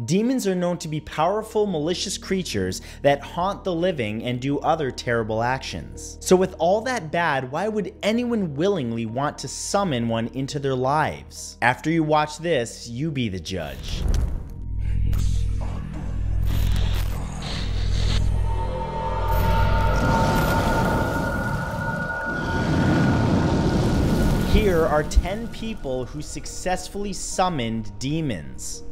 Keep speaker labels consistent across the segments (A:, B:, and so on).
A: Demons are known to be powerful, malicious creatures that haunt the living and do other terrible actions. So with all that bad, why would anyone willingly want to summon one into their lives? After you watch this, you be the judge. Here are 10 people who successfully summoned demons.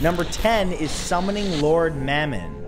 A: Number 10 is summoning Lord Mammon.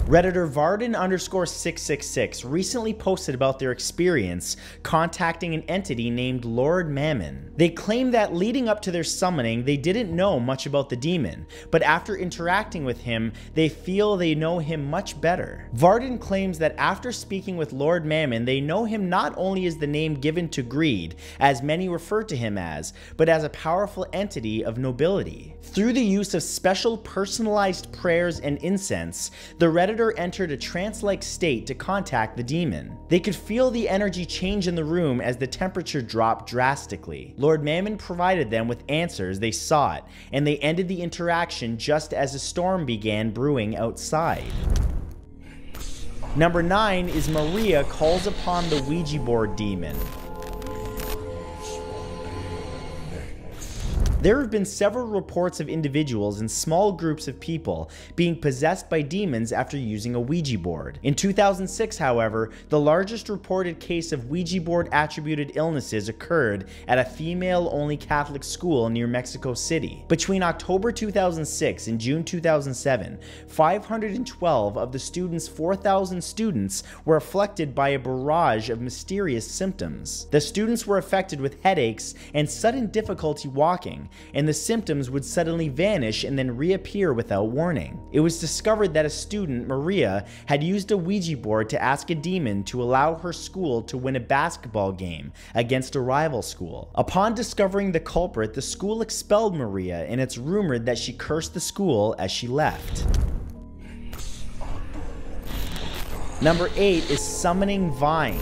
A: Redditor Varden_666 recently posted about their experience contacting an entity named Lord Mammon. They claim that leading up to their summoning, they didn't know much about the demon, but after interacting with him, they feel they know him much better. Varden claims that after speaking with Lord Mammon, they know him not only as the name given to greed, as many refer to him as, but as a powerful entity of nobility. Through the use of special personalized prayers and incense, the Redditor entered a trance-like state to contact the demon. They could feel the energy change in the room as the temperature dropped drastically. Lord Mammon provided them with answers they sought, and they ended the interaction just as a storm began brewing outside. Number 9 is Maria calls upon the Ouija board demon. There have been several reports of individuals and small groups of people being possessed by demons after using a Ouija board. In 2006, however, the largest reported case of Ouija board attributed illnesses occurred at a female-only Catholic school near Mexico City. Between October 2006 and June 2007, 512 of the students' 4,000 students were afflicted by a barrage of mysterious symptoms. The students were affected with headaches and sudden difficulty walking, and the symptoms would suddenly vanish and then reappear without warning. It was discovered that a student, Maria, had used a Ouija board to ask a demon to allow her school to win a basketball game against a rival school. Upon discovering the culprit, the school expelled Maria, and it's rumored that she cursed the school as she left. Number 8 is summoning Vine.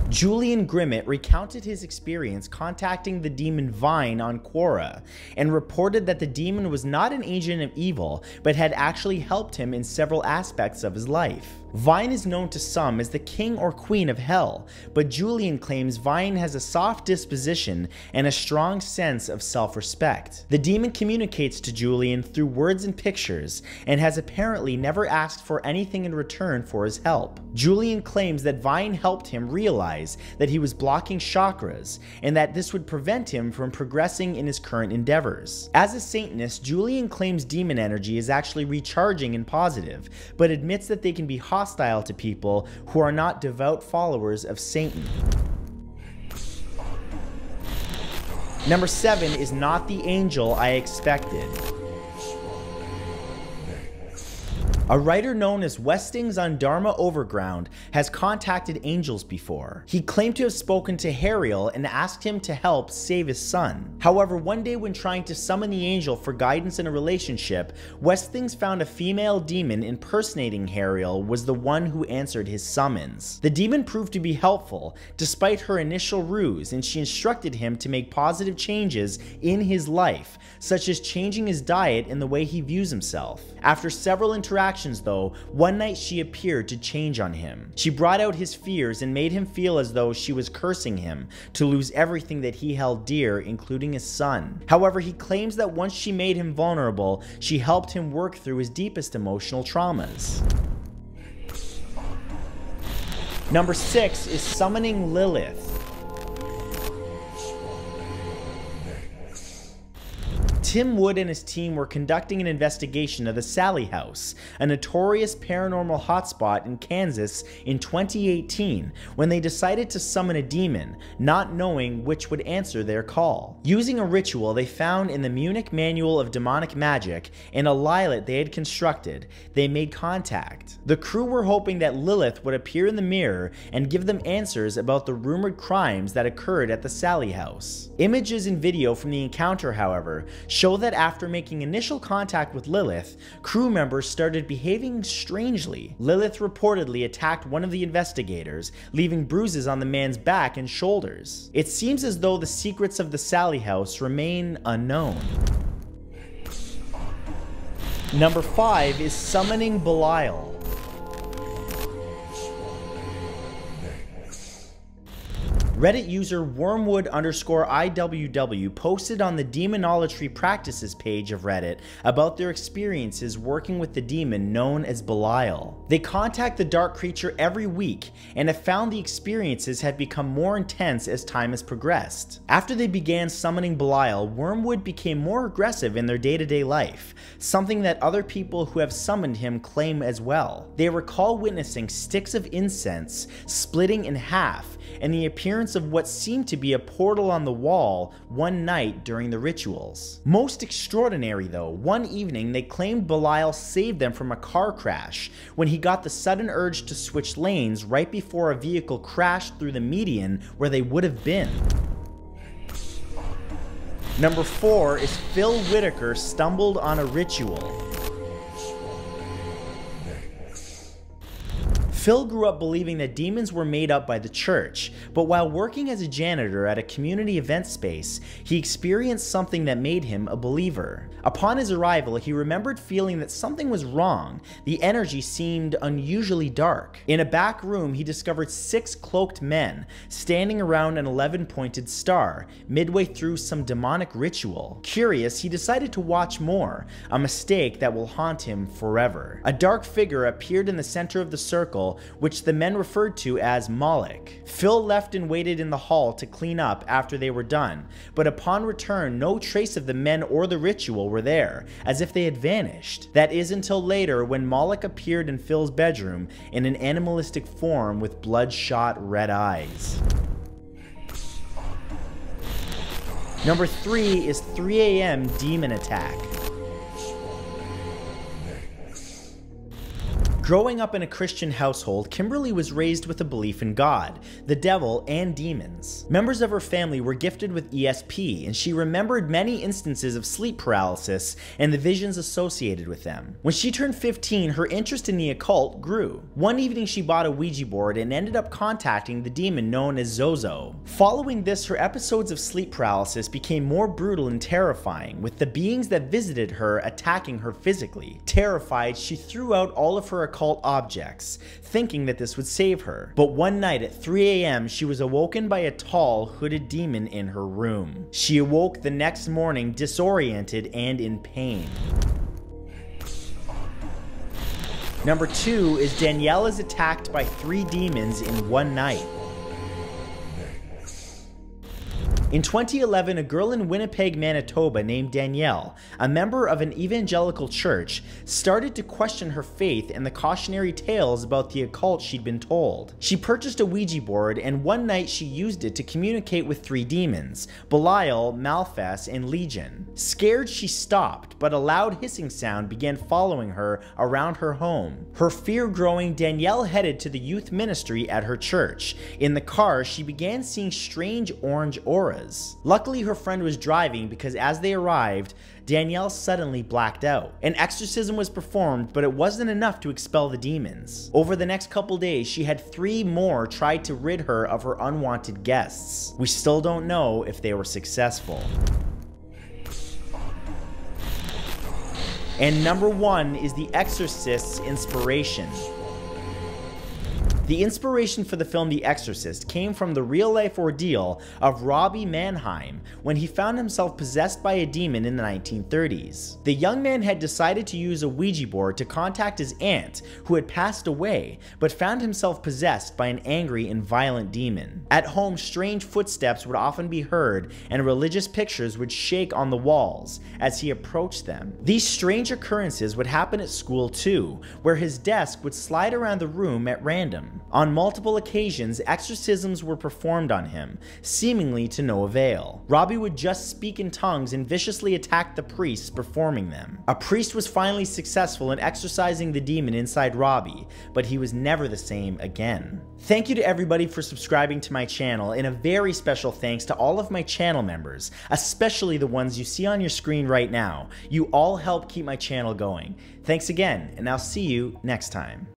A: Julian Grimmett recounted his experience contacting the demon Vine on Quora, and reported that the demon was not an agent of evil, but had actually helped him in several aspects of his life. Vine is known to some as the king or queen of hell, but Julian claims Vine has a soft disposition and a strong sense of self-respect. The demon communicates to Julian through words and pictures, and has apparently never asked for anything in return for his help. Julian claims that Vine helped him realize that he was blocking chakras, and that this would prevent him from progressing in his current endeavors. As a Satanist, Julian claims demon energy is actually recharging and positive, but admits that they can be hostile to people who are not devout followers of Satan. Number 7 is not the angel I expected. A writer known as Westings on Dharma Overground has contacted angels before. He claimed to have spoken to Hariel and asked him to help save his son. However, one day when trying to summon the angel for guidance in a relationship, Westings found a female demon impersonating Hariel was the one who answered his summons. The demon proved to be helpful despite her initial ruse, and she instructed him to make positive changes in his life, such as changing his diet and the way he views himself. After several interactions though, one night she appeared to change on him. She brought out his fears and made him feel as though she was cursing him to lose everything that he held dear, including his son. However, he claims that once she made him vulnerable, she helped him work through his deepest emotional traumas. Number 6 is summoning Lilith. Tim Wood and his team were conducting an investigation of the Sallie House, a notorious paranormal hotspot in Kansas in 2018, when they decided to summon a demon, not knowing which would answer their call. Using a ritual they found in the Munich Manual of Demonic Magic and a lilet they had constructed, they made contact. The crew were hoping that Lilith would appear in the mirror and give them answers about the rumored crimes that occurred at the Sallie House. Images and video from the encounter, however, show that after making initial contact with Lilith, crew members started behaving strangely. Lilith reportedly attacked one of the investigators, leaving bruises on the man's back and shoulders. It seems as though the secrets of the Sallie house remain unknown. Number 5 is summoning Belial. Reddit user wormwood_IWW posted on the demonolatry practices page of Reddit about their experiences working with the demon known as Belial. They contact the dark creature every week and have found the experiences have become more intense as time has progressed. After they began summoning Belial, Wormwood became more aggressive in their day-to-day life, something that other people who have summoned him claim as well. They recall witnessing sticks of incense splitting in half and the appearance of what seemed to be a portal on the wall one night during the rituals. Most extraordinary though, one evening they claimed Belial saved them from a car crash when he got the sudden urge to switch lanes right before a vehicle crashed through the median where they would have been. Number 4 is Phil Whittaker stumbled on a ritual. Phil grew up believing that demons were made up by the church, but while working as a janitor at a community event space, he experienced something that made him a believer. Upon his arrival, he remembered feeling that something was wrong. The energy seemed unusually dark. In a back room, he discovered 6 cloaked men standing around an 11-pointed star, midway through some demonic ritual. Curious, he decided to watch more, a mistake that will haunt him forever. A dark figure appeared in the center of the circle, which the men referred to as Moloch. Phil left and waited in the hall to clean up after they were done, but upon return, no trace of the men or the ritual were there, as if they had vanished. That is until later when Moloch appeared in Phil's bedroom in an animalistic form with bloodshot red eyes. Number 3 is 3 a.m. demon attack. Growing up in a Christian household, Kimberly was raised with a belief in God, the devil, and demons. Members of her family were gifted with ESP, and she remembered many instances of sleep paralysis and the visions associated with them. When she turned 15, her interest in the occult grew. One evening she bought a Ouija board and ended up contacting the demon known as Zozo. Following this, her episodes of sleep paralysis became more brutal and terrifying, with the beings that visited her attacking her physically. Terrified, she threw out all of her occult objects, thinking that this would save her. But one night at 3 a.m. she was awoken by a tall, hooded demon in her room. She awoke the next morning disoriented and in pain. Number 2 is Danielle is attacked by 3 demons in one night. In 2011, a girl in Winnipeg, Manitoba named Danielle, a member of an evangelical church, started to question her faith and the cautionary tales about the occult she'd been told. She purchased a Ouija board, and one night she used it to communicate with 3 demons, Belial, Malphas, and Legion. Scared, she stopped, but a loud hissing sound began following her around her home. Her fear growing, Danielle headed to the youth ministry at her church. In the car, she began seeing strange orange auras. Luckily, her friend was driving because as they arrived, Danielle suddenly blacked out. An exorcism was performed, but it wasn't enough to expel the demons. Over the next couple days, she had 3 more try to rid her of her unwanted guests. We still don't know if they were successful. And number 1 is The Exorcist's inspiration. The inspiration for the film The Exorcist came from the real-life ordeal of Robbie Manheim when he found himself possessed by a demon in the 1930s. The young man had decided to use a Ouija board to contact his aunt, who had passed away, but found himself possessed by an angry and violent demon. At home, strange footsteps would often be heard, and religious pictures would shake on the walls as he approached them. These strange occurrences would happen at school too, where his desk would slide around the room at random. On multiple occasions, exorcisms were performed on him, seemingly to no avail. Robbie would just speak in tongues and viciously attack the priests performing them. A priest was finally successful in exorcising the demon inside Robbie, but he was never the same again. Thank you to everybody for subscribing to my channel, and a very special thanks to all of my channel members, especially the ones you see on your screen right now. You all help keep my channel going. Thanks again, and I'll see you next time.